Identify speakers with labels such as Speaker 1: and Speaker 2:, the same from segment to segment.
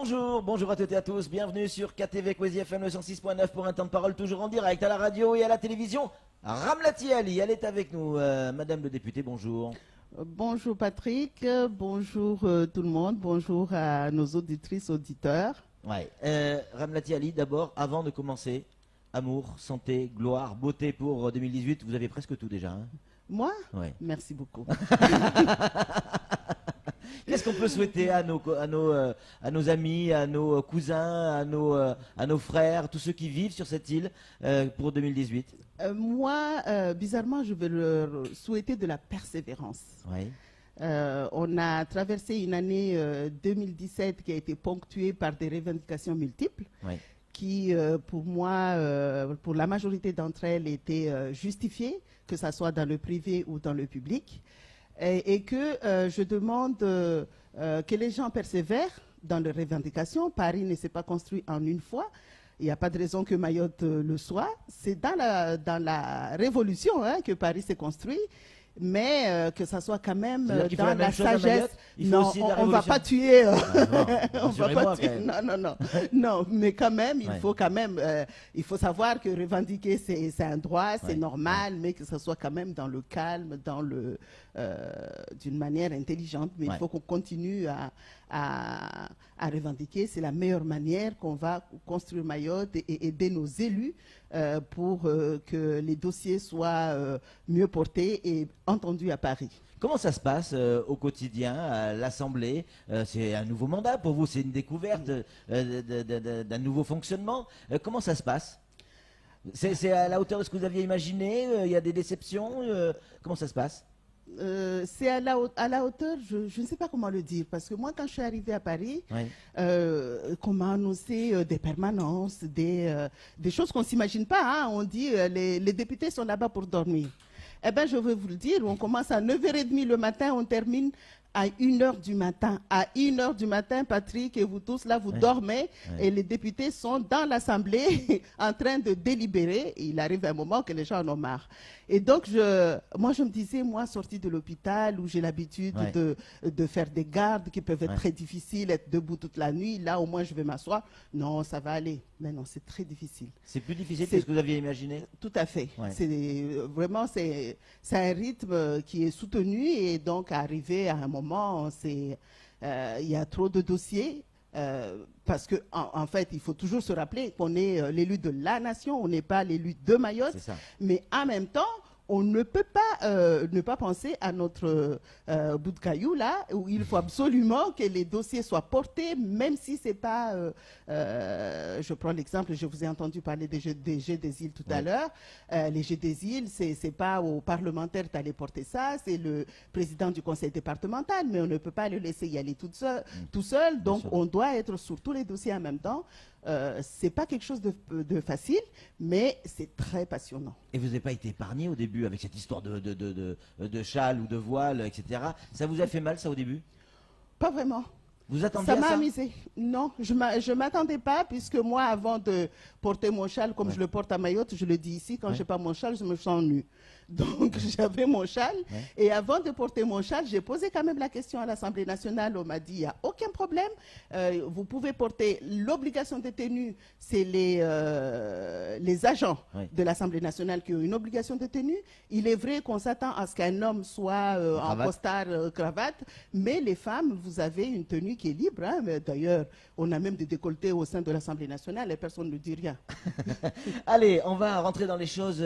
Speaker 1: Bonjour, bonjour à toutes et à tous, bienvenue sur KTV Kwezi FM le 106.9 pour un temps de parole toujours en direct à la radio et à la télévision. Ramlati Ali, elle est avec nous, Madame le député, bonjour.
Speaker 2: Bonjour Patrick, bonjour tout le monde, bonjour à nos auditrices, auditeurs.
Speaker 1: Ouais. Ramlati Ali, d'abord, avant de commencer, amour, santé, gloire, beauté pour 2018, vous avez presque tout déjà. Hein.
Speaker 2: Moi
Speaker 1: Ouais.
Speaker 2: Merci beaucoup.
Speaker 1: Qu'est-ce qu'on peut souhaiter à nos amis, à nos cousins, à nos frères, tous ceux qui vivent sur cette île pour 2018?
Speaker 2: Moi, bizarrement, je vais leur souhaiter de la persévérance.
Speaker 1: Oui.
Speaker 2: On a traversé une année 2017 qui a été ponctuée par des revendications multiples.
Speaker 1: Oui.
Speaker 2: Qui, pour moi, pour la majorité d'entre elles, étaient justifiées, que ce soit dans le privé ou dans le public. Et que je demande que les gens persévèrent dans leurs revendications. Paris ne s'est pas construit en une fois. Il n'y a pas de raison que Mayotte le soit. C'est dans la Révolution que Paris s'est construit. Mais que ça soit quand même dans la sagesse. Non, on ne va pas tuer. On va pas tuer. Non, mais quand même, il faut savoir que revendiquer, c'est un droit, c'est normal, mais que ça soit quand même dans le calme, d'une manière intelligente. Mais il faut qu'on continue à revendiquer. C'est la meilleure manière qu'on va construire Mayotte et aider nos élus pour que les dossiers soient mieux portés et entendus à Paris.
Speaker 1: Comment ça se passe au quotidien à l'Assemblée? C'est un nouveau mandat pour vous, c'est une découverte d'un nouveau fonctionnement. Comment ça se passe? C'est à la hauteur de ce que vous aviez imaginé? Il y a des déceptions? Comment ça se passe?
Speaker 2: C'est à la hauteur, je ne sais pas comment le dire, parce que moi, quand je suis arrivée à Paris, qu'on m'a annoncé des permanences, des choses qu'on ne s'imagine pas. Hein. On dit les députés sont là-bas pour dormir. Eh bien, je vais vous le dire, on commence à 9h30 le matin, on termine à 1h du matin. À 1h du matin, Patrick et vous tous, là, vous dormez et les députés sont dans l'Assemblée en train de délibérer. Et il arrive un moment que les gens en ont marre. Et donc, moi, je me disais, moi, sortie de l'hôpital où j'ai l'habitude de faire des gardes qui peuvent être très difficiles, être debout toute la nuit, là, au moins, je vais m'asseoir. Non, ça va aller. Mais non, c'est très difficile.
Speaker 1: C'est plus difficile que ce que vous aviez imaginé?
Speaker 2: Tout à fait. Vraiment, c'est un rythme qui est soutenu et donc, arrivé à un moment, il y a trop de dossiers. Parce que en fait, il faut toujours se rappeler qu'on est l'élu de la nation, on n'est pas l'élu de Mayotte, mais en même temps, on ne peut pas ne pas penser à notre bout de caillou là, où il faut absolument que les dossiers soient portés, même si c'est pas. Je prends l'exemple, je vous ai entendu parler des Jeux des îles tout à l'heure. Les Jeux des îles, c'est pas aux parlementaires d'aller porter ça, c'est le président du conseil départemental, mais on ne peut pas le laisser y aller tout seul. Donc on doit être sur tous les dossiers en même temps. C'est pas quelque chose de facile, mais c'est très passionnant.
Speaker 1: Et vous n'avez pas été épargné au début avec cette histoire de châle ou de voile, etc. Ça vous a fait mal, ça, au début?
Speaker 2: Pas vraiment.
Speaker 1: Vous attendiez à ça?
Speaker 2: Ça m'a amusé. Non, je ne m'attendais pas, puisque moi, avant de porter mon châle, comme je le porte à Mayotte, je le dis ici, quand je n'ai pas mon châle, je me sens nue. Donc, j'avais mon châle. Et avant de porter mon châle, j'ai posé quand même la question à l'Assemblée nationale. On m'a dit, il n'y a aucun problème. Vous pouvez porter l'obligation de tenue. C'est les agents de l'Assemblée nationale qui ont une obligation de tenue. Il est vrai qu'on s'attend à ce qu'un homme soit en costard, cravate. Mais les femmes, vous avez une tenue qui est libre. Hein. D'ailleurs, on a même des décolletés au sein de l'Assemblée nationale et personne ne dit rien.
Speaker 1: Allez, on va rentrer dans les choses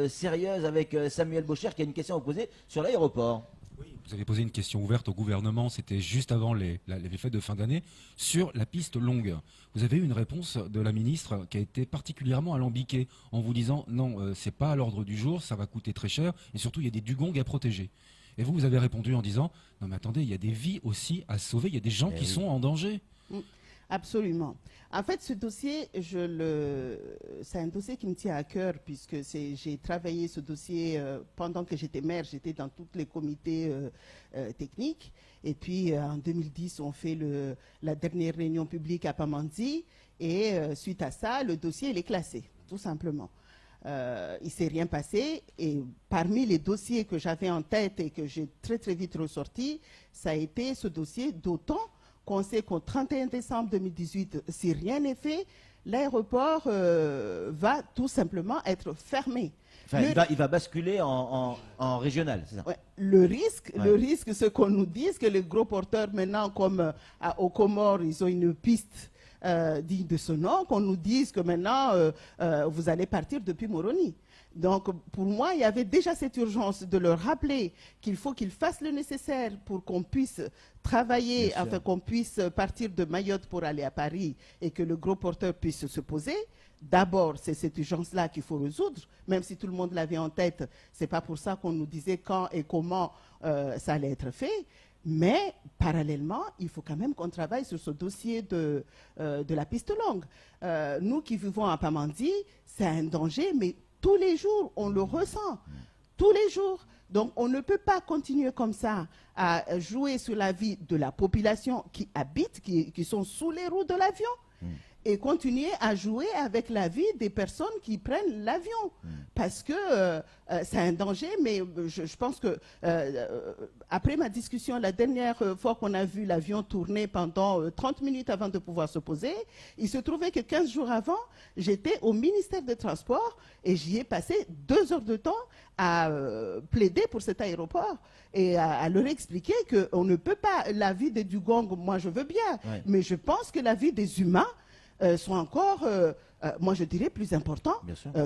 Speaker 1: sérieuses avec Samuel Bocher qui a une question à vous poser sur l'aéroport.
Speaker 3: Oui, vous avez posé une question ouverte au gouvernement, c'était juste avant les fêtes de fin d'année, sur la piste longue. Vous avez eu une réponse de la ministre qui a été particulièrement alambiquée en vous disant non, c'est pas à l'ordre du jour, ça va coûter très cher et surtout il y a des dugongs à protéger. Et vous avez répondu en disant non mais attendez, il y a des vies aussi à sauver, il y a des gens qui sont en danger.
Speaker 2: Absolument. En fait, ce dossier, c'est un dossier qui me tient à cœur puisque j'ai travaillé ce dossier pendant que j'étais maire. J'étais dans tous les comités techniques. Et puis, en 2010, on fait la dernière réunion publique à Pamandzi. Et suite à ça, le dossier, il est classé, tout simplement. Il ne s'est rien passé. Et parmi les dossiers que j'avais en tête et que j'ai très, très vite ressorti, ça a été ce dossier, d'autant qu'on sait qu'au 31 décembre 2018, si rien n'est fait, l'aéroport va tout simplement être fermé.
Speaker 1: Enfin, il va basculer en régional, c'est ça?
Speaker 2: Ouais, le risque, ce qu'on nous dise que les gros porteurs maintenant, comme aux Comores, ils ont une piste digne de ce nom, qu'on nous dise que maintenant vous allez partir depuis Moroni. Donc pour moi, il y avait déjà cette urgence de leur rappeler qu'il faut qu'ils fassent le nécessaire pour qu'on puisse travailler, afin qu'on puisse partir de Mayotte pour aller à Paris et que le gros porteur puisse se poser. D'abord, c'est cette urgence-là qu'il faut résoudre, même si tout le monde l'avait en tête. Ce n'est pas pour ça qu'on nous disait quand et comment ça allait être fait. Mais parallèlement, il faut quand même qu'on travaille sur ce dossier de la piste longue. Nous qui vivons à Pamandzi, c'est un danger, mais tous les jours, on le ressent. Tous les jours. Donc, on ne peut pas continuer comme ça à jouer sur la vie de la population qui habite, qui sont sous les roues de l'avion. Et continuer à jouer avec la vie des personnes qui prennent l'avion. Parce que c'est un danger, mais je pense que après ma discussion, la dernière fois qu'on a vu l'avion tourner pendant 30 minutes avant de pouvoir se poser, il se trouvait que 15 jours avant, j'étais au ministère des Transports et j'y ai passé 2 heures de temps à plaider pour cet aéroport et à leur expliquer qu'on ne peut pas, la vie des dugongs, moi je veux bien, mais je pense que la vie des humains sont encore, moi je dirais, plus importants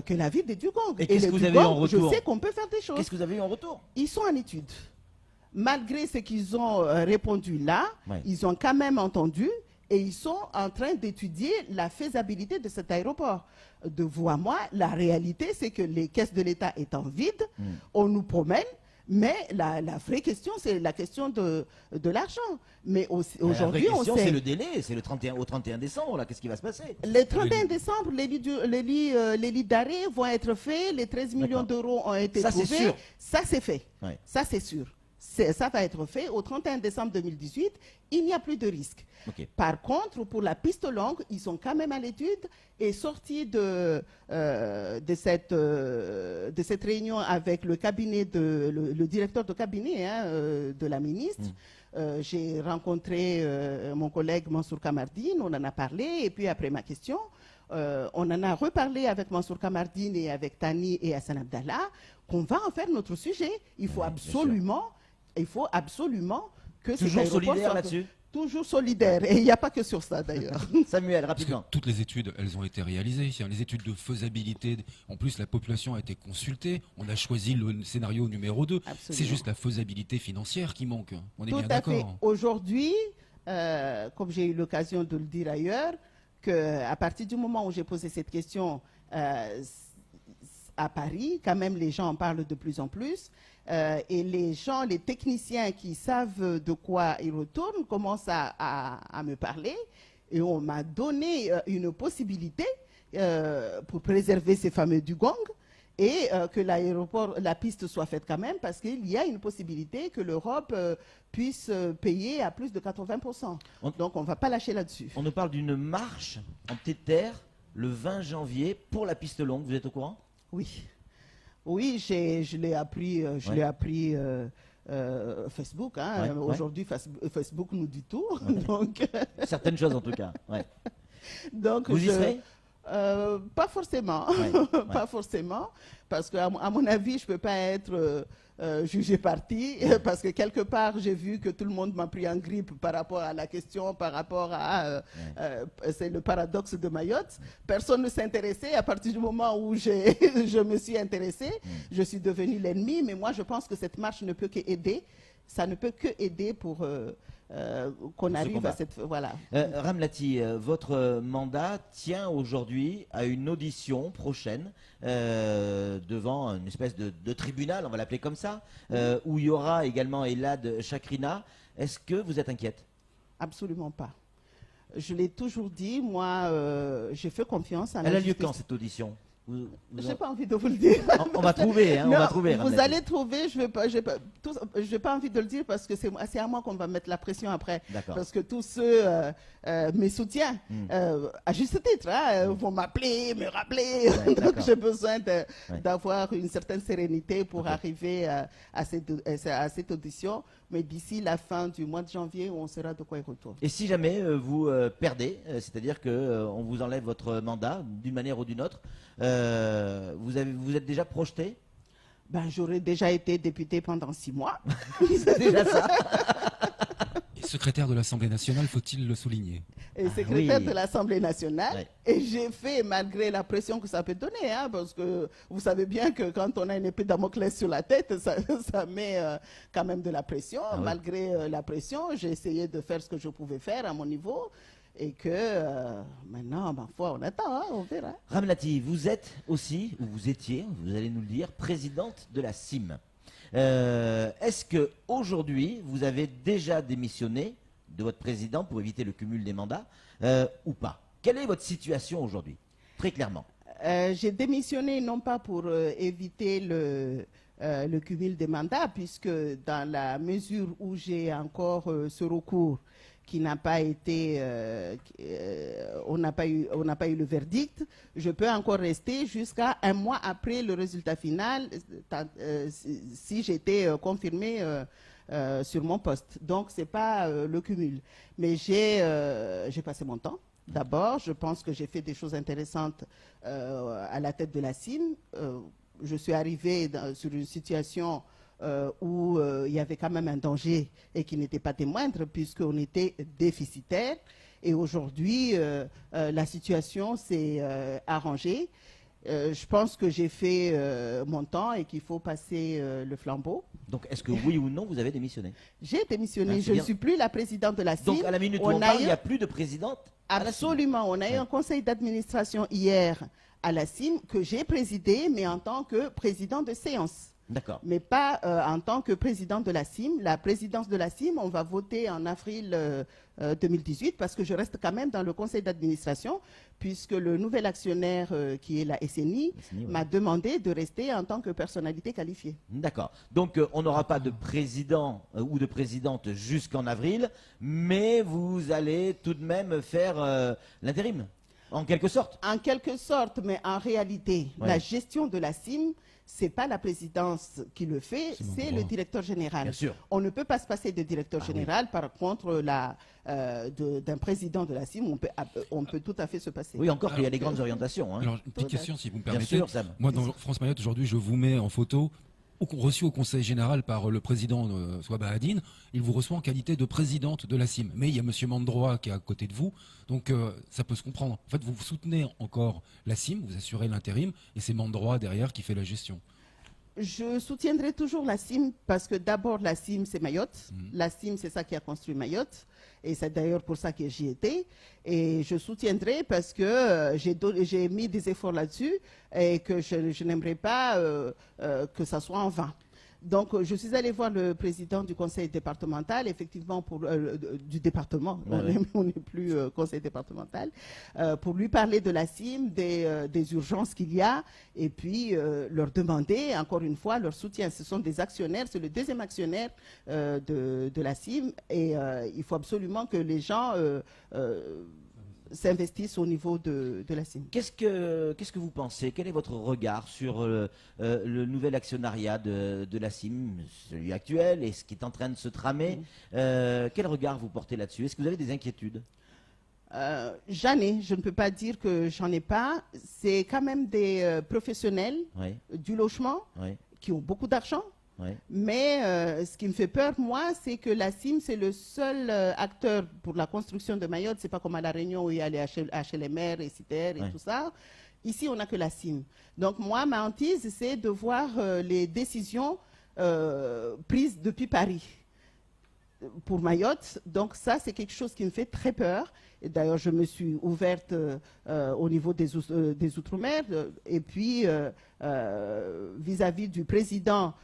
Speaker 2: que la vie des dugongs.
Speaker 1: Et qu'est-ce que vous avez eu en retour?
Speaker 2: Je sais qu'on peut faire des choses.
Speaker 1: Qu'est-ce que vous avez eu en retour?
Speaker 2: Ils sont en étude. Malgré ce qu'ils ont répondu là, ils ont quand même entendu et ils sont en train d'étudier la faisabilité de cet aéroport. De vous à moi, la réalité, c'est que les caisses de l'État étant vides, on nous promène. Mais la vraie question, c'est la question de l'argent. Mais aujourd'hui, on sait...
Speaker 1: c'est le délai, c'est au 31 décembre, là, qu'est-ce qui va se passer?
Speaker 2: Le 31 décembre, les lits d'arrêt vont être faits, les 13 millions d'euros ont été trouvés.
Speaker 1: C'est sûr.
Speaker 2: Ça, c'est fait. Ça, c'est sûr. Ça va être fait. Au 31 décembre 2018, il n'y a plus de risque. Par contre, pour la piste longue, ils sont quand même à l'étude et sortis de cette réunion avec le cabinet le directeur de cabinet de la ministre. J'ai rencontré mon collègue Mansour Kamardine, on en a parlé, et puis après ma question, on en a reparlé avec Mansour Kamardine et avec Tani et Hassan Abdallah, qu'on va en faire notre sujet. Il faut absolument que
Speaker 1: toujours solidaire là-dessus.
Speaker 2: Toujours solidaire, et il n'y a pas que sur ça d'ailleurs.
Speaker 1: Samuel, rapidement.
Speaker 3: Toutes les études, elles ont été réalisées. Les études de faisabilité, en plus la population a été consultée, on a choisi le scénario numéro 2. C'est juste la faisabilité financière qui manque. On est bien d'accord.
Speaker 2: Aujourd'hui, comme j'ai eu l'occasion de le dire ailleurs, qu'à partir du moment où j'ai posé cette question à Paris, quand même les gens en parlent de plus en plus. Et les techniciens qui savent de quoi ils retournent commencent à me parler et on m'a donné une possibilité pour préserver ces fameux dugongs et que la piste soit faite quand même parce qu'il y a une possibilité que l'Europe puisse payer à plus de 80%. Donc on ne va pas lâcher là-dessus.
Speaker 1: On nous parle d'une marche en petite terre le 20 janvier pour la piste longue, vous êtes au courant?
Speaker 2: Oui. Oui, je l'ai appris, Facebook. Aujourd'hui, Facebook nous dit tout. Donc,
Speaker 1: certaines choses en tout cas.
Speaker 2: Donc,
Speaker 1: vous y serez?
Speaker 2: Pas forcément. Pas forcément. Parce qu'à mon avis, je ne peux pas être jugé parti. Parce que quelque part, j'ai vu que tout le monde m'a pris en grippe par rapport à la question, par rapport à... c'est le paradoxe de Mayotte. Personne ne s'intéressait. À partir du moment où je me suis intéressée, je suis devenue l'ennemi. Mais moi, je pense que cette marche ne peut qu'aider. Ça ne peut que aider pour... qu'on arrive à cette... Voilà.
Speaker 1: Ramlati, votre mandat tient aujourd'hui à une audition prochaine devant une espèce de tribunal, on va l'appeler comme ça, où il y aura également Elad Chakrina. Est-ce que vous êtes inquiète?
Speaker 2: Absolument pas. Je l'ai toujours dit, moi, j'ai fait confiance à la
Speaker 1: justice. Elle a lieu
Speaker 2: justice.
Speaker 1: quand cette audition? vous
Speaker 2: J'ai pas envie de vous le dire.
Speaker 1: on va trouver, hein, on
Speaker 2: Non,
Speaker 1: va trouver.
Speaker 2: vous
Speaker 1: Ramnati.
Speaker 2: allez trouver, je n'ai pas envie de le dire parce que c'est à moi qu'on va mettre la pression après.
Speaker 1: D'accord.
Speaker 2: Parce que tous ceux, mes soutiens, à juste titre, vont m'appeler, me rappeler.
Speaker 1: Ouais,
Speaker 2: Donc
Speaker 1: d'accord.
Speaker 2: j'ai besoin d'avoir une certaine sérénité pour
Speaker 1: Ok.
Speaker 2: arriver à cette audition. Mais d'ici la fin du mois de janvier, on saura de quoi il retourne.
Speaker 1: Et si jamais vous perdez, c'est-à-dire que on vous enlève votre mandat d'une manière ou d'une autre, vous êtes déjà projeté?
Speaker 2: Ben, j'aurais déjà été députée pendant 6 mois.
Speaker 1: C'est déjà ça.
Speaker 3: Et secrétaire de l'Assemblée nationale, faut-il le souligner?
Speaker 2: Et secrétaire
Speaker 1: oui.
Speaker 2: de l'Assemblée nationale.
Speaker 1: Ouais.
Speaker 2: Et j'ai fait, malgré la pression que ça peut donner, hein, parce que vous savez bien que quand on a une épée de Damoclès sur la tête, ça met quand même de la pression.
Speaker 1: Ah oui.
Speaker 2: Malgré la pression, j'ai essayé de faire ce que je pouvais faire à mon niveau. Et que maintenant, ma foi, on attend, hein, on verra.
Speaker 1: Ramnati, vous êtes aussi, ou vous étiez, vous allez nous le dire, présidente de la CIM. Est-ce que aujourd'hui vous avez déjà démissionné de votre président pour éviter le cumul des mandats ou pas? Quelle est votre situation aujourd'hui? Très clairement.
Speaker 2: J'ai démissionné non pas pour éviter le cumul des mandats, puisque dans la mesure où j'ai encore ce recours qui n'a pas été, on n'a pas eu le verdict, je peux encore rester jusqu'à un mois après le résultat final, si j'étais confirmée sur mon poste. Donc c'est pas le cumul, mais j'ai passé mon temps. D'abord, je pense que j'ai fait des choses intéressantes à la tête de la CIM. Je suis arrivée sur une situation où il y avait quand même un danger et qui n'était pas des moindres puisqu'on était déficitaire. Et aujourd'hui, la situation s'est arrangée. Je pense que j'ai fait mon temps et qu'il faut passer le flambeau.
Speaker 1: Donc est-ce que oui ou non vous avez démissionné?
Speaker 2: J'ai démissionné.
Speaker 1: Ah, c'est
Speaker 2: Je ne
Speaker 1: bien.
Speaker 2: suis plus la présidente de la CIM.
Speaker 1: Donc à la minute où
Speaker 2: On
Speaker 1: on
Speaker 2: a
Speaker 1: parle,
Speaker 2: eu-
Speaker 1: il n'y a plus de présidente à la CIM.
Speaker 2: Absolument. On a eu un conseil d'administration hier à la CIM que j'ai présidé, mais en tant que président de séance.
Speaker 1: D'accord.
Speaker 2: Mais pas en tant que président de la CIM. La présidence de la CIM, on va voter en avril 2018 parce que je reste quand même dans le conseil d'administration puisque le nouvel actionnaire qui est la SNI
Speaker 1: SNI, ouais.
Speaker 2: m'a demandé de rester en tant que personnalité qualifiée.
Speaker 1: D'accord. Donc on n'aura pas de président ou de présidente jusqu'en avril, mais vous allez tout de même faire l'intérim, en quelque sorte.
Speaker 2: En quelque sorte, mais en réalité,
Speaker 1: Ouais.
Speaker 2: la gestion de la CIM, c'est pas la présidence qui le fait,
Speaker 3: C'est mon
Speaker 2: c'est
Speaker 3: droit.
Speaker 2: le directeur général.
Speaker 1: Bien sûr.
Speaker 2: On ne peut pas se passer de directeur
Speaker 1: Ah
Speaker 2: général. Par contre, d'un président de la CIM, on peut tout à fait se passer.
Speaker 1: Oui, encore qu'il y a
Speaker 3: Alors,
Speaker 1: des grandes orientations. Hein.
Speaker 3: Alors, une petite question, si vous me
Speaker 1: Bien
Speaker 3: permettez.
Speaker 1: sûr, Sam.
Speaker 3: Moi, dans France Mayotte, aujourd'hui, je vous mets en photo, reçu au Conseil général par le président Souaba Hadine. Il vous reçoit en qualité de présidente de la CIM. Mais il y a M. Mandroa qui est à côté de vous, donc ça peut se comprendre. En fait, vous soutenez encore la CIM, vous assurez l'intérim, et c'est Mandroa derrière qui fait la gestion.
Speaker 2: Je soutiendrai toujours la CIM parce que d'abord, la CIM, c'est Mayotte. La CIM, c'est ça qui a construit Mayotte. Et c'est d'ailleurs pour ça que j'y étais. Et je soutiendrai parce que j'ai mis des efforts là-dessus et que je n'aimerais pas que ça soit en vain. Donc, je suis allée voir le président du conseil départemental, effectivement, du département,
Speaker 1: Ouais,
Speaker 2: on n'est plus conseil départemental, pour lui parler de la CIM, des urgences qu'il y a, et puis leur demander, encore une fois, leur soutien. Ce sont des actionnaires, c'est le deuxième actionnaire de la CIM, et il faut absolument que les gens s'investissent au niveau de la CIM.
Speaker 1: Qu'est-ce que vous pensez? Quel est votre regard sur le nouvel actionnariat de la CIM, celui actuel et ce qui est en train de se tramer? Quel regard vous portez là-dessus? Est-ce que vous avez des inquiétudes?
Speaker 2: J'en ai, je ne peux pas dire que j'en ai pas. C'est quand même des professionnels
Speaker 1: Oui,
Speaker 2: du logement
Speaker 1: oui,
Speaker 2: qui ont beaucoup d'argent.
Speaker 1: oui.
Speaker 2: Mais ce qui me fait peur, moi, c'est que la CIM, c'est le seul acteur pour la construction de Mayotte. C'est pas comme à La Réunion où il y a les HLMR et CITER et
Speaker 1: Ouais.
Speaker 2: tout ça. Ici, on n'a que la CIM. Donc, moi, ma hantise, c'est de voir les décisions prises depuis Paris. pour Mayotte. Donc ça, c'est quelque chose qui me fait très peur. Et d'ailleurs, je me suis ouverte au niveau des Outre-mer. Et puis, vis-à-vis du président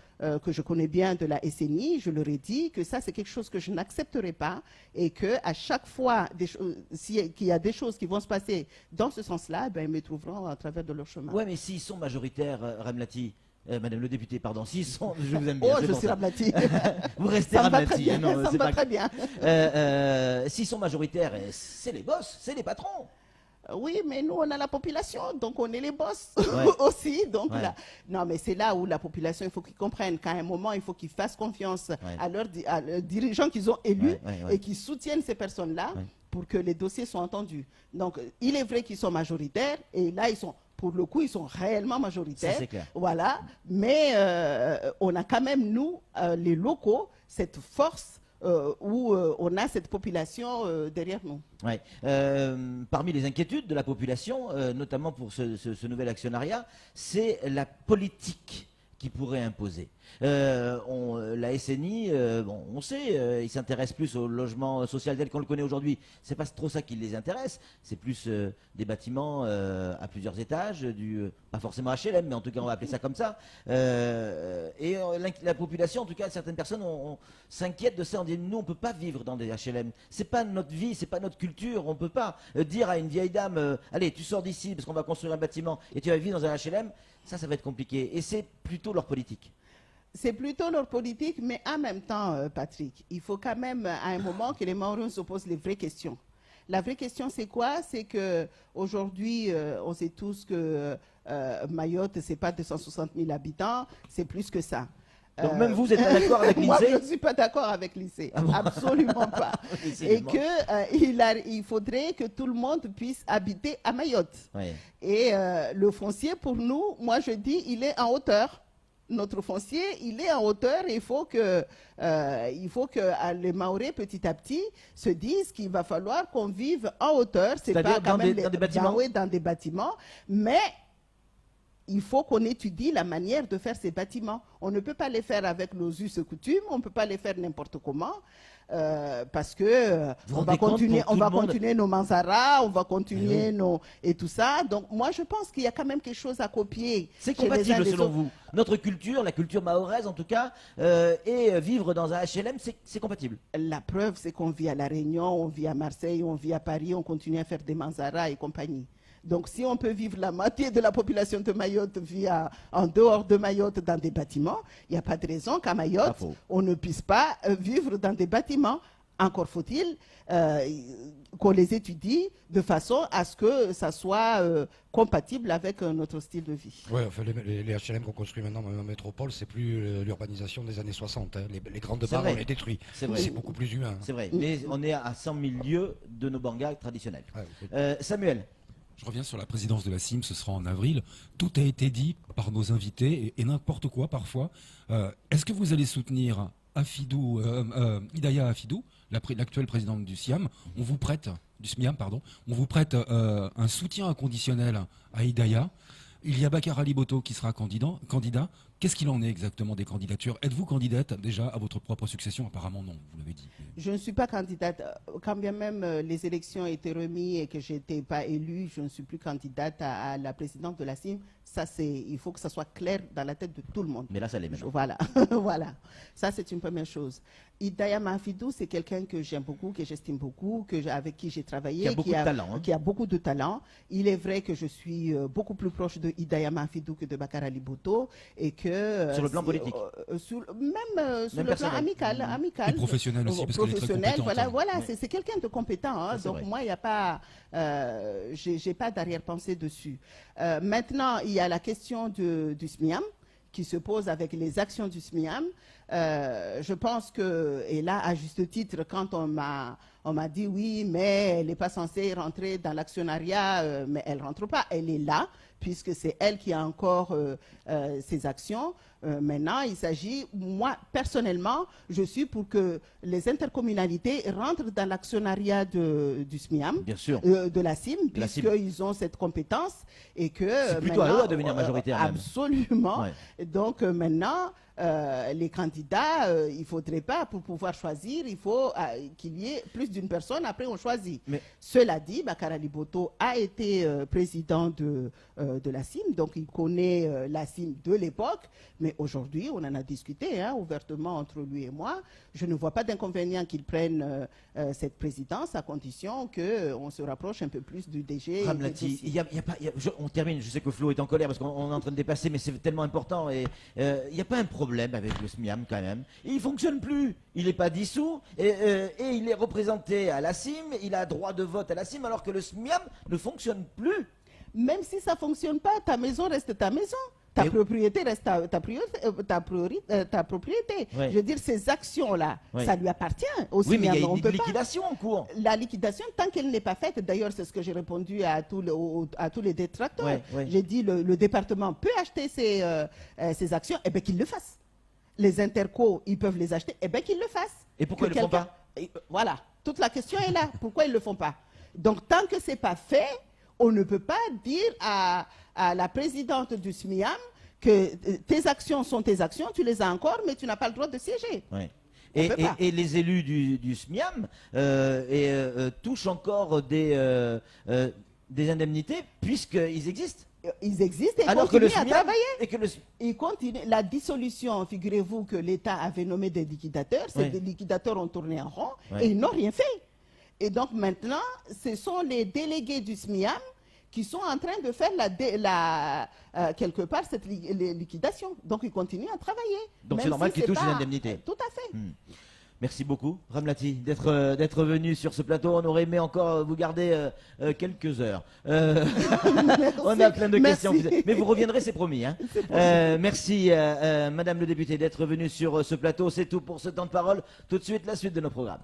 Speaker 2: que je connais bien de la SNI, je leur ai dit que ça, c'est quelque chose que je n'accepterai pas et qu'à chaque fois qu'il y a des choses qui vont se passer dans ce sens-là, ben, ils me trouveront à travers de leur chemin.
Speaker 1: Oui, mais s'ils sont majoritaires, Ramlati, Madame le député, pardon, s'ils sont, je vous aime bien.
Speaker 2: Oh, je suis Ramlati.
Speaker 1: Vous restez
Speaker 2: Ça me va
Speaker 1: Ramlati.
Speaker 2: très bien,
Speaker 1: Non,
Speaker 2: ça me va très bien.
Speaker 1: S'ils sont majoritaires, c'est les boss, c'est les patrons.
Speaker 2: Oui, mais nous, on a la population, donc on est les boss
Speaker 1: Ouais.
Speaker 2: aussi. Donc
Speaker 1: Ouais.
Speaker 2: là, non, mais c'est là où la population, il faut qu'ils comprennent qu'à un moment, il faut qu'ils fassent confiance à leurs dirigeants qu'ils ont élus et qu'ils soutiennent ces personnes-là pour que les dossiers soient entendus. Donc, il est vrai qu'ils sont majoritaires et là, pour le coup, ils sont réellement majoritaires.
Speaker 1: Ça, c'est clair.
Speaker 2: Voilà. Mais on a quand même, nous, les locaux, cette force où on a cette population derrière nous.
Speaker 1: Ouais. Parmi les inquiétudes de la population, notamment pour ce nouvel actionnariat, c'est la politique qui pourrait imposer. La SNI, bon, on sait, ils s'intéressent plus au logement social tel qu'on le connaît aujourd'hui. C'est pas trop ça qui les intéresse. C'est plus des bâtiments à plusieurs étages, pas forcément HLM, mais en tout cas on va appeler ça comme ça. La population, en tout cas certaines personnes, s'inquiètent de ça. On dit nous on peut pas vivre dans des HLM. C'est pas notre vie, c'est pas notre culture. On peut pas dire à une vieille dame, allez tu sors d'ici parce qu'on va construire un bâtiment et tu vas vivre dans un HLM. Ça va être compliqué. Et c'est plutôt leur politique.
Speaker 2: C'est plutôt leur politique, mais en même temps, Patrick, il faut quand même à un moment que les Maoris se posent les vraies questions. La vraie question, c'est quoi? C'est qu'aujourd'hui, on sait tous que Mayotte, c'est pas 260 000 habitants, c'est plus que ça.
Speaker 1: Donc même vous êtes pas d'accord avec
Speaker 2: Moi,
Speaker 1: l'INSEE?
Speaker 2: je ne suis pas d'accord avec l'INSEE. Absolument pas. Et qu'il faudrait que tout le monde puisse habiter à Mayotte.
Speaker 1: Ouais.
Speaker 2: Et le foncier, pour nous, moi je dis, il est en hauteur. Notre foncier, il est en hauteur et il faut que les Mahorais, petit à petit, se disent qu'il va falloir qu'on vive en hauteur. C'est pas quand même
Speaker 1: dans des bâtiments?
Speaker 2: Oui, dans des bâtiments, mais il faut qu'on étudie la manière de faire ces bâtiments. On ne peut pas les faire avec nos us et coutumes, on ne peut pas les faire n'importe comment. Parce que on va continuer nos Manzara, on va continuer et tout ça. Donc moi je pense qu'il y a quand même quelque chose à copier.
Speaker 1: C'est compatible selon vous? Notre culture, la culture mahoraise en tout cas, et vivre dans un HLM, c'est compatible?
Speaker 2: La preuve, c'est qu'on vit à La Réunion, on vit à Marseille, on vit à Paris, on continue à faire des Manzara et compagnie. Donc, si on peut vivre, la moitié de la population de Mayotte vit en dehors de Mayotte dans des bâtiments, il n'y a pas de raison qu'à Mayotte, on ne puisse pas vivre dans des bâtiments. Encore faut-il qu'on les étudie de façon à ce que ça soit compatible avec notre style de vie.
Speaker 4: Oui, enfin, les HLM qu'on construit maintenant en métropole, c'est plus l'urbanisation des années 60. Hein. Les grandes barres, on les détruit. C'est beaucoup plus humain. Hein.
Speaker 1: C'est vrai, mais on est à 100 000 lieues de nos bangas traditionnels. Samuel?
Speaker 3: Je reviens sur la présidence de la CIM, ce sera en avril. Tout a été dit par nos invités et n'importe quoi parfois. Est-ce que vous allez soutenir Hidaya Afidou, l'actuelle présidente du SIAM? On vous prête, du SMIAM, pardon. On vous prête un soutien inconditionnel à Hidaya. Il y a Bakar Ali Boto qui sera candidat. Qu'est-ce qu'il en est exactement des candidatures? Êtes-vous candidate déjà à votre propre succession? Apparemment non, vous l'avez dit.
Speaker 2: Je ne suis pas candidate. Quand bien même les élections étaient remises et que je n'étais pas élue, je ne suis plus candidate à la présidente de la CIM. Ça, il faut que ça soit clair dans la tête de tout le monde.
Speaker 1: Mais là, ça l'est maintenant.
Speaker 2: Voilà, voilà. Ça, c'est une première chose. Hidaya Mahfidou, c'est quelqu'un que j'aime beaucoup, que j'estime beaucoup, avec qui j'ai travaillé.
Speaker 1: Qui a beaucoup de talent. Hein.
Speaker 2: Qui a beaucoup de talent. Il est vrai que je suis beaucoup plus proche de Hidaya Mahfidou que de Bakar Ali Boto. Et que,
Speaker 1: sur le plan politique
Speaker 2: sur le plan amical.
Speaker 3: Et professionnel aussi, parce qu'elle est très compétente.
Speaker 2: Voilà, c'est quelqu'un de compétent. Hein, donc, moi, il n'y a pas... j'ai pas d'arrière-pensée dessus. Maintenant, il y a la question du SMIAM qui se pose avec les actions du SMIAM. Je pense que, et là, à juste titre, quand on m'a dit oui, mais elle n'est pas censée rentrer dans l'actionnariat, mais elle ne rentre pas, elle est là, puisque c'est elle qui a encore ses actions. Maintenant, il s'agit, moi, personnellement, je suis pour que les intercommunalités rentrent dans l'actionnariat du SMIAM,
Speaker 1: bien sûr.
Speaker 2: De la CIM, puisqu'ils ont cette compétence et que...
Speaker 1: C'est plutôt à eux à devenir majoritaire.
Speaker 2: Absolument.
Speaker 1: Ouais.
Speaker 2: Donc maintenant, les candidats, il ne faudrait pas, pour pouvoir choisir, il faut qu'il y ait plus d'une personne, après on choisit.
Speaker 1: Mais...
Speaker 2: Cela dit, Bakara Liboto a été président de la CIM, donc il connaît la CIM de l'époque, mais aujourd'hui, on en a discuté ouvertement entre lui et moi. Je ne vois pas d'inconvénient qu'il prenne cette présidence à condition qu'on se rapproche un peu plus du DG.
Speaker 1: Ramlati, on termine, je sais que Flo est en colère parce qu'on est en train de dépasser, mais c'est tellement important. Et il n'y a pas un problème avec le SMIAM quand même. Il ne fonctionne plus, il n'est pas dissous, et il est représenté à la CIM, il a droit de vote à la CIM, alors que le SMIAM ne fonctionne plus.
Speaker 2: Même si ça ne fonctionne pas, ta maison reste ta maison. Ta propriété reste ta propriété.
Speaker 1: Ouais.
Speaker 2: Je veux dire, ces actions-là, ça lui appartient aussi.
Speaker 1: Oui, mais il y a une liquidation en cours.
Speaker 2: La liquidation, tant qu'elle n'est pas faite, d'ailleurs, c'est ce que j'ai répondu à tous les détracteurs. J'ai dit, le département peut acheter ces actions, et bien qu'il le fasse. Les intercos, ils peuvent les acheter, et bien qu'ils le fassent.
Speaker 1: Et pourquoi ils ne le font pas?
Speaker 2: Voilà, toute la question est là. Pourquoi ils ne le font pas? Donc, tant que ce n'est pas fait, on ne peut pas dire à la présidente du SMIAM que tes actions sont tes actions, tu les as encore, mais tu n'as pas le droit de siéger.
Speaker 1: Ouais. Et les élus du SMIAM touchent encore des indemnités puisqu'ils existent.
Speaker 2: Ils existent et
Speaker 1: alors
Speaker 2: continuent
Speaker 1: que le
Speaker 2: à travailler.
Speaker 1: Et que
Speaker 2: Ils continuent. La dissolution, figurez-vous que l'État avait nommé des liquidateurs. Ces liquidateurs ont tourné en rond et ils n'ont rien fait. Et donc maintenant, ce sont les délégués du SMIAM qui sont en train de faire quelque part cette liquidation. Donc ils continuent à travailler.
Speaker 1: Donc c'est normal qu'ils touchent une indemnité.
Speaker 2: Tout à fait.
Speaker 1: Merci beaucoup, Ramlati, d'être venu sur ce plateau. On aurait aimé encore vous garder quelques heures. On a plein de questions. Mais vous reviendrez, c'est promis. Hein. Merci, Madame le député, d'être venue sur ce plateau. C'est tout pour ce temps de parole. Tout de suite, la suite de nos programmes.